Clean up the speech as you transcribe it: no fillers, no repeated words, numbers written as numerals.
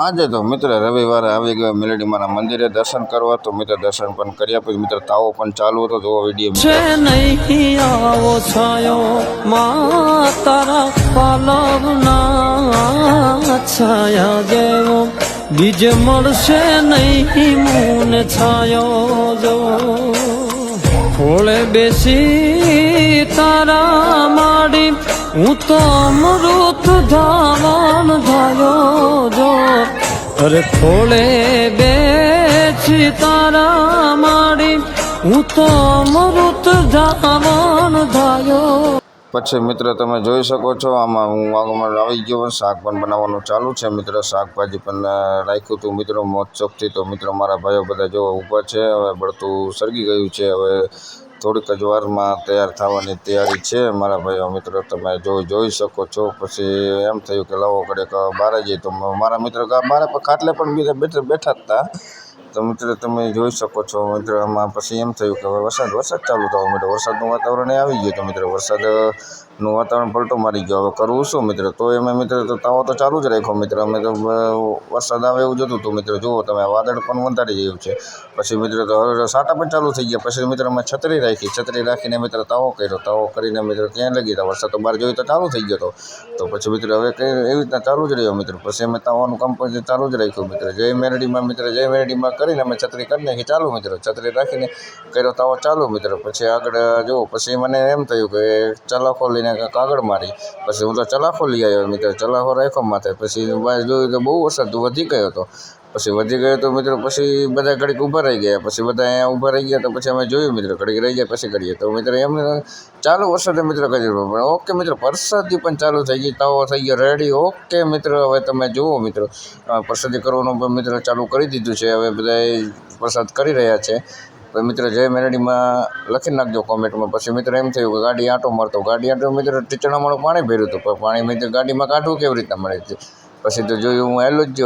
આજે તો મિત્ર રવિવારે આવી ગયો મેલડીમાના મંદિરે દર્શન કરવા. તો મિત્ર દર્શન પણ કર્યા, પછી મિત્ર તાવો પણ ચાલુ હતો. જોવો વિડીયો છે નહીં આવો છાયો મા તારા પાલવના છાયા જેવો બીજે મળશે નહીં મૂને છાયો જો ખોળે બેસી તારા માડી હું તો અમૃત ધાવન ધાયો જો અરે ખોળે બેસી તારા માડી હું તો અમૃત ધાવન ધાયો. પછી મિત્ર તમે જોઈ શકો છો, આમાં હું આગળ આવી ગયો. શાક પણ બનાવવાનું ચાલુ છે મિત્ર. શાકભાજી પણ રાખ્યું હતું મિત્રો મોજશોખથી. તો મિત્રો મારા ભાઈઓ બધા જો ઊભા છે. હવે બળતું સળગી ગયું છે. હવે થોડીક જ વારમાં તૈયાર થવાની તૈયારી છે મારા ભાઈઓ મિત્રો. તમે જોઈ શકો છો. પછી એમ થયું કે લાવો ઘડીક બહાર જઈએ. તો મારા મિત્ર બહાર ખાટલે પણ બીજા બેઠા જ હતા. તો મિત્ર તમે જોઈ શકો છો મિત્ર. આમાં પછી એમ થયું કે હવે વરસાદ ચાલુ થવા મિત્રો. વરસાદનું વાતાવરણ આવી ગયું. તો મિત્ર વરસાદનું વાતાવરણ પલટો મારી ગયો. હવે કરવું શું મિત્ર? તો અમે મિત્ર તો તાવો તો ચાલુ જ રાખ્યો મિત્ર. અમે તો વરસાદ આવે એવું જતું હતું મિત્ર. જુઓ તમે વાદળ પણ વધારી ગયું છે. પછી મિત્ર તો હવે સાટા પણ ચાલુ થઈ ગયા. પછી મિત્ર અમે છત્રી રાખીને મિત્ર તાવો કર્યો. તાવો કરીને મિત્ર ક્યાં લગી હતા વરસાદ તો બહાર જોયું તો ચાલુ થઈ ગયો હતો. તો પછી મિત્ર હવે કંઈ એવી રીતના ચાલુ જ રહ્યો મિત્ર. પછી અમે તાવાનું કામ પણ ચાલુ જ રાખ્યું મિત્ર. જય મેરડીમાં મિત્ર, જય મેરડીમાં કરીને અમે છત્રી કરી નાખી ચાલુ મિત્ર. છત્રી રાખીને કર્યો તાવો ચાલુ મિત્ર. પછી આગળ જુઓ, પછી મને એમ થયું કે ચલાખો લઈને કાગળ મારી. પછી હું તો ચલાખો લઈ આવ્યો મિત્ર. ચલાખો રાખ્યો માથે. પછી બહાર જોયું તો બહુ વરસાદ વધી ગયો હતો. પછી વધી ગયો તો મિત્રો પછી બધા ઘડીક ઊભા રહી ગયા. પછી બધા અહીંયા ઊભા રહી ગયા. તો પછી અમે જોયું મિત્ર ઘડીક રહી જાય પછી કરીએ. તો મિત્ર એમને ચાલુ વરસાદે મિત્ર કર્યું. ઓકે મિત્ર પ્રસાદી પણ ચાલુ થઈ ગઈ. તાવો થઈ ગયો રેડી. ઓકે મિત્ર હવે તમે જુઓ મિત્ર પ્રસાદી કરવાનું પણ મિત્ર ચાલુ કરી દીધું છે. હવે બધા પ્રસાદ કરી રહ્યા છે. મિત્ર જય મેરડીમાં લખી નાખજો કોમેન્ટમાં. પછી મિત્ર એમ થયું કે ગાડી આંટો મારતો. ગાડી આંટો મિત્ર ટીચણામાં પાણી ભર્યું હતું. પણ પાણી મિત્ર ગાડીમાં કાઢવું કેવી રીતના મળે છે. પછી તો જોયું હું હેલો જ